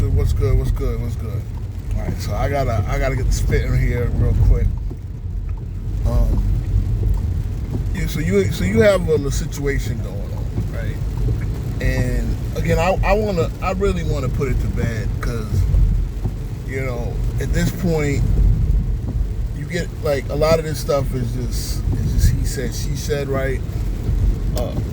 YouTube. What's good? All right, so I gotta get the spitting here real quick. Yeah, so you have a little situation going on, right? And again, I really want to put it to bed because, you know, at this point, you get like a lot of this stuff is just he said, she said, right?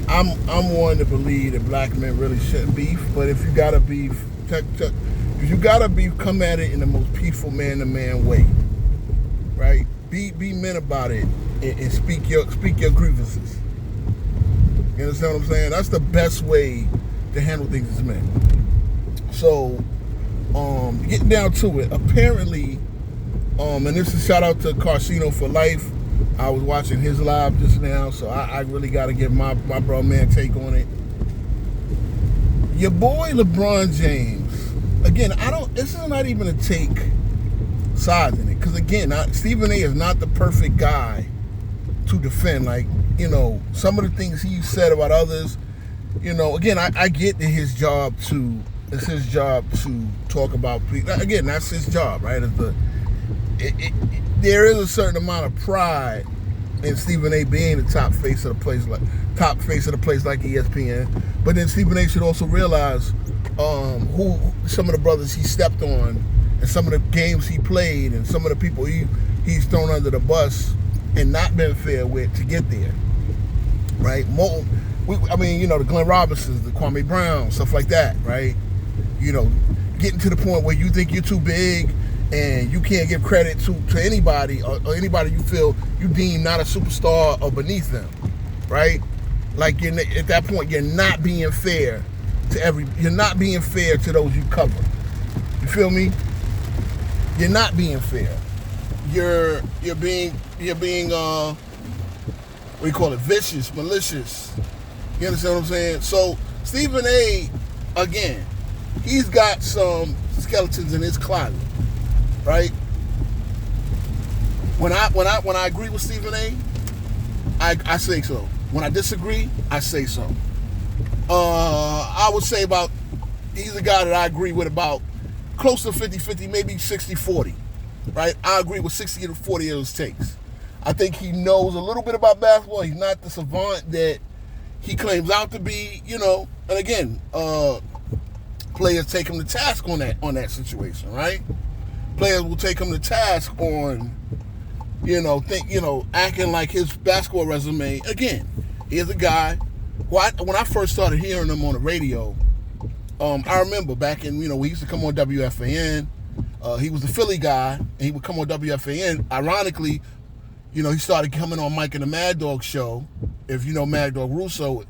I'm one to believe that black men really shouldn't beef, but if you gotta beef, if you gotta beef, come at it in the most peaceful man-to-man way, right? Be men about it and speak your grievances. You understand what I'm saying? That's the best way to handle things as men. So, getting down to it, apparently, and this is a shout out to Carcino for Life. I was watching his live just now, so I really got to give my bro man take on it. Your boy LeBron James, again, this is not even a take sides in it, because again, Stephen A is not the perfect guy to defend. Like, you know, some of the things he said about others, you know, again, I get that it's his job to talk about, again, that's his job, right? There is a certain amount of pride in Stephen A being the top face of the place like ESPN. But then Stephen A should also realize who some of the brothers he stepped on, and some of the games he played, and some of the people he's thrown under the bus and not been fair with to get there, right? I mean, you know, the Glenn Robinsons, the Kwame Brown, stuff like that, right? You know, getting to the point where you think you're too big and you can't give credit to anybody or anybody you feel you deem not a superstar or beneath them, right? Like, at that point, you're not being fair you're not being fair to those you cover. You feel me? You're not being fair. You're being what do you call it? Vicious, malicious. You understand what I'm saying? So Stephen A, again, he's got some skeletons in his closet, right? When I agree with Stephen A, I say so. When I disagree, I say so. I would say he's a guy that I agree with about close to 50-50, maybe 60-40, right? I agree with 60 to 40 of his takes. I think he knows a little bit about basketball. He's not the savant that he claims out to be, you know. And again, players take him to task on that situation, right? Players will take him to task on, acting like his basketball resume. Again, he's a guy who when I first started hearing him on the radio, I remember back in, we used to come on WFAN. He was the Philly guy, and he would come on WFAN. Ironically, he started coming on Mike and the Mad Dog show. If you know, Mad Dog Russo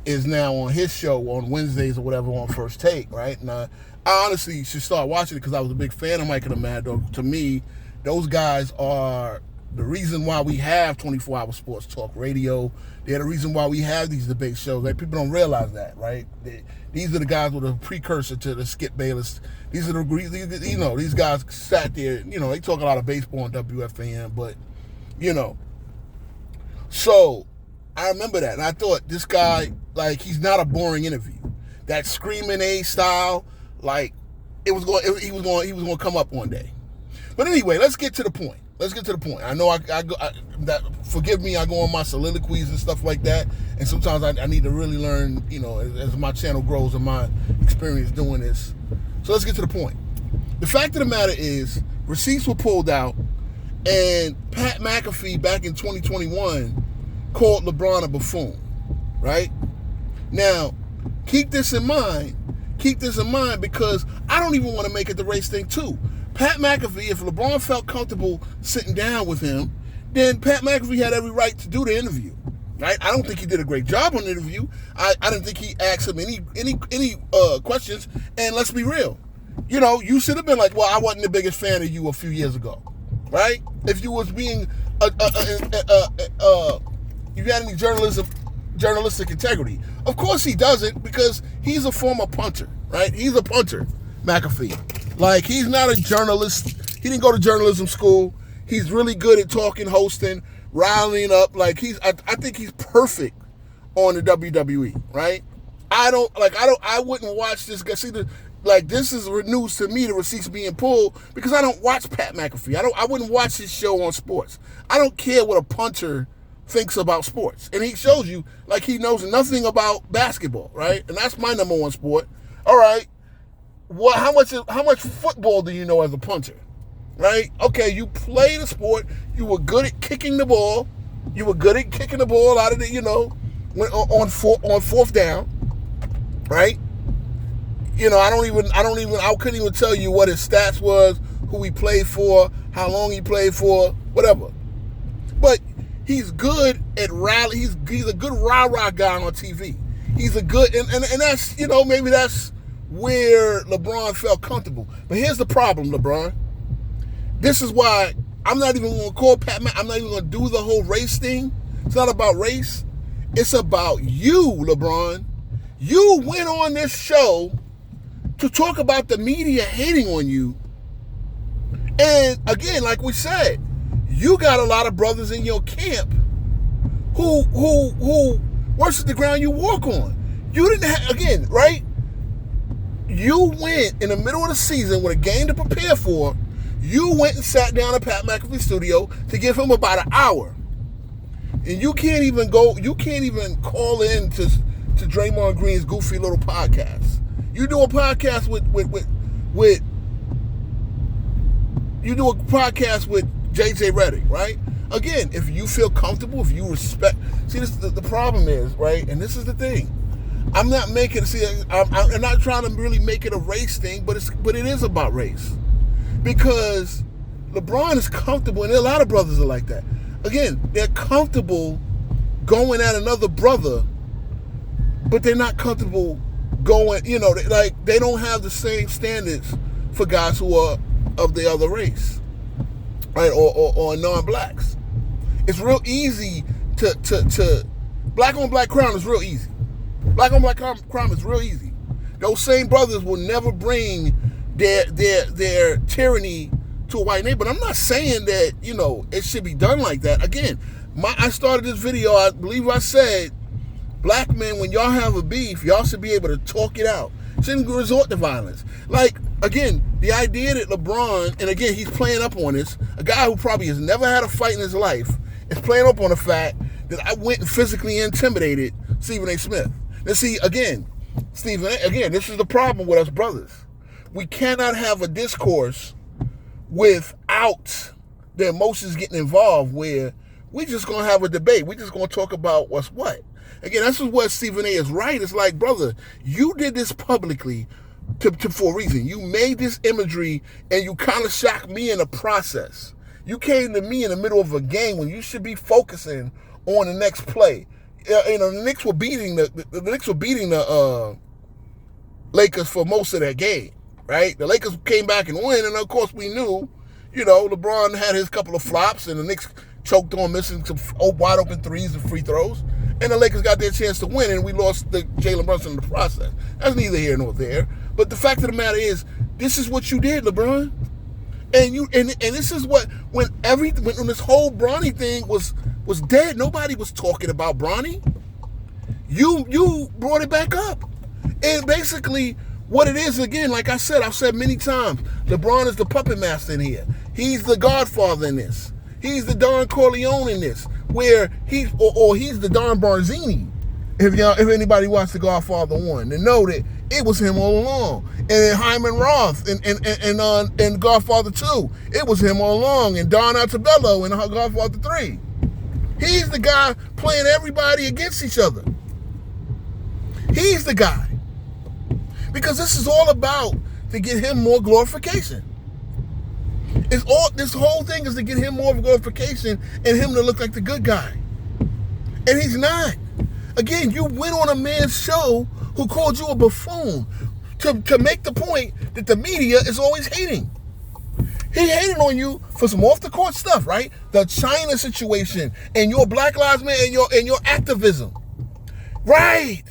is now on his show on Wednesdays or whatever on First Take, right? And I honestly should start watching it because I was a big fan of Mike and the Mad Dog. To me, those guys are the reason why we have 24-hour sports talk radio. They're the reason why we have these debate shows. Like, people don't realize that, right? These are the guys with a precursor to the Skip Bayless. These are these guys sat there. They talk a lot of baseball on WFAN, but So I remember that, and I thought this guy, like, he's not a boring interview. That Screaming A style, like, he was going to come up one day. But anyway, let's get to the point. I know forgive me, I go on my soliloquies and stuff like that, and sometimes I need to really learn, as my channel grows and my experience doing this. So let's get to the point. The fact of the matter is, receipts were pulled out, and Pat MacAfee back in 2021 called LeBron a buffoon, right? Now, keep this in mind because I don't even want to make it the race thing too. Pat MacAfee, if LeBron felt comfortable sitting down with him, then Pat MacAfee had every right to do the interview, right? I don't think he did a great job on the interview. I didn't think he asked him any questions. And let's be real, you should have been like, well, I wasn't the biggest fan of you a few years ago, right? If you was being you had any journalistic integrity. Of course he doesn't, because he's a former punter, right? He's a punter, McAfee. Like, he's not a journalist. He didn't go to journalism school. He's really good at talking, hosting, riling up. Like, I think he's perfect on the WWE, right? I wouldn't watch this guy. See, like this is news to me, the receipts being pulled, because I don't watch Pat McAfee. I wouldn't watch his show on sports. I don't care what a punter thinks about sports. And he shows you like he knows nothing about basketball, right? And that's my number one sport. All right. How much football do you know as a punter? Right? Okay, you play the sport. You were good at kicking the ball. You were good at kicking the ball out of the, on fourth down. Right? I couldn't even tell you what his stats was, who he played for, how long he played for, whatever. But he's good at rally. He's a good rah-rah guy on TV. He's a good, and that's, maybe that's where LeBron felt comfortable. But here's the problem, LeBron. This is why I'm not even going to call Pat McAfee. I'm not even going to do the whole race thing. It's not about race. It's about you, LeBron. You went on this show to talk about the media hating on you. And again, like we said, you got a lot of brothers in your camp who worship the ground you walk on. You didn't have, again, right? You went in the middle of the season with a game to prepare for. You went and sat down at Pat McAfee studio to give him about an hour. And you can't even call in to Draymond Green's goofy little podcast. You do a podcast with JJ Redick, right? Again, if you feel comfortable, if you respect, see, this the problem is, right? And this is the thing. I'm not trying to really make it a race thing, but it is about race. Because LeBron is comfortable, and a lot of brothers are like that. Again, they're comfortable going at another brother, but they're not comfortable going, they don't have the same standards for guys who are of the other race, right, or non-blacks. It's real easy to black on black crime is real easy. Black on black crime is real easy. Those same brothers will never bring their tyranny to a white neighbor. But I'm not saying that, it should be done like that. Again, I started this video, I believe I said, black men, when y'all have a beef, y'all should be able to talk it out. Shouldn't resort to violence. Like, again, the idea that LeBron, and again, he's playing up on this, a guy who probably has never had a fight in his life, is playing up on the fact that I went and physically intimidated Stephen A. Smith. Now see, again, this is the problem with us brothers. We cannot have a discourse without the emotions getting involved, where we just going to have a debate. We just going to talk about what's what. Again, this is what Stephen A. is right. It's like, brother, you did this publicly for a reason. You made this imagery, and you kind of shocked me in the process. You came to me in the middle of a game when you should be focusing on the next play. The Knicks were beating the Lakers for most of that game, right? The Lakers came back and win, and of course we knew, LeBron had his couple of flops, and the Knicks choked on missing some wide open threes and free throws, and the Lakers got their chance to win, and we lost the Jalen Brunson in the process. That's neither here nor there. But the fact of the matter is, this is what you did, LeBron. And this is what, when this whole Bronny thing was dead, nobody was talking about Bronny. You brought it back up. And basically what it is, again, like I said, I've said many times, LeBron is the puppet master in here. He's the Godfather in this. He's the Don Corleone in this, where he's the Don Barzini. If anybody watched The Godfather 1, to know that it was him all along. And Hyman Roth in Godfather 2, it was him all along. And Don Altabello in Godfather 3. He's the guy playing everybody against each other. He's the guy. Because this is all about to get him more glorification. This whole thing is to get him more glorification and him to look like the good guy. And he's not. Again, you went on a man's show who called you a buffoon to make the point that the media is always hating. He hated on you for some off-the-court stuff, right? The China situation and your Black Lives Matter and your activism. Right.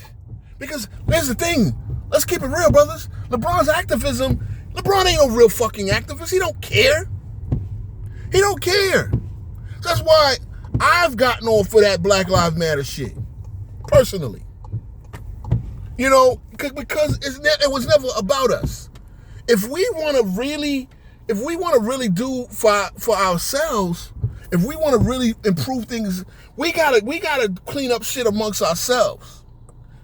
Because there's the thing. Let's keep it real, brothers. LeBron's activism, LeBron ain't no real fucking activist. He don't care. He don't care. So that's why I've gotten on for that Black Lives Matter shit. Personally. because it was never about us. If we want to really do for ourselves, if we want to really improve things, we gotta clean up shit amongst ourselves.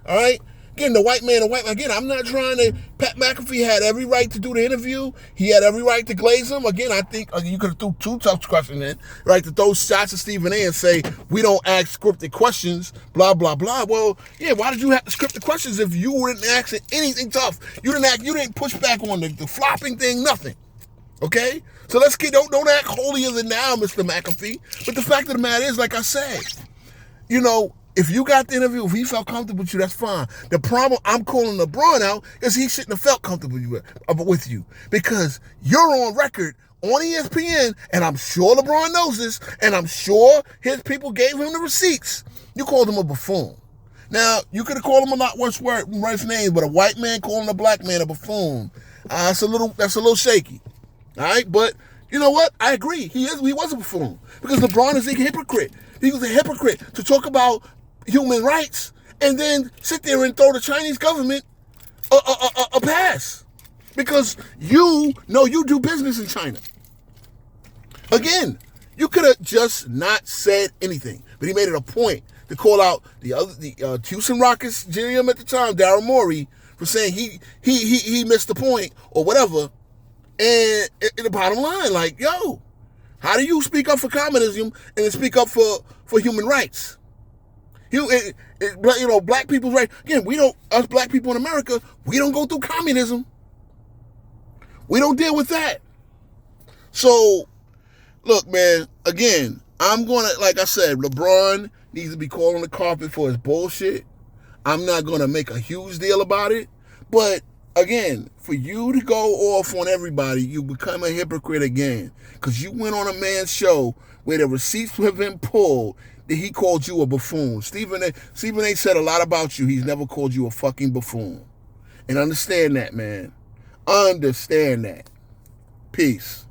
All right. Again, the white man. Again, I'm not trying to. Pat MacAfee had every right to do the interview. He had every right to glaze him. Again, I think you could have threw two tough questions in, right? To throw shots at Stephen A. and say we don't ask scripted questions, blah blah blah. Well, yeah. Why did you have to script the questions if you weren't asking anything tough? You didn't push back on the flopping thing, nothing. Okay, so don't act holier than thou, Mr. McAfee. But the fact of the matter is, like I said, if you got the interview, if he felt comfortable with you, that's fine. The problem I'm calling LeBron out is he shouldn't have felt comfortable with you because you're on record on ESPN, and I'm sure LeBron knows this, and I'm sure his people gave him the receipts. You called him a buffoon. Now, you could have called him a lot worse names, but a white man calling a black man a buffoon, that's a little shaky. All right, but you know what? I agree. He was a buffoon because LeBron is a hypocrite. He was a hypocrite to talk about human rights and then sit there and throw the Chinese government a pass because you do business in China. Again, you could have just not said anything, but he made it a point to call out the Houston Rockets GM at the time, Daryl Morey, for saying he missed the point or whatever. And the bottom line, like, yo, how do you speak up for communism and then speak up for human rights? Black people's rights. Again, us black people in America, we don't go through communism. We don't deal with that. So, look, man, again, like I said, LeBron needs to be called on the carpet for his bullshit. I'm not going to make a huge deal about it. But, again, for you to go off on everybody, you become a hypocrite again. Because you went on a man's show where the receipts have been pulled that he called you a buffoon. Stephen A. said a lot about you. He's never called you a fucking buffoon. And understand that, man. Understand that. Peace.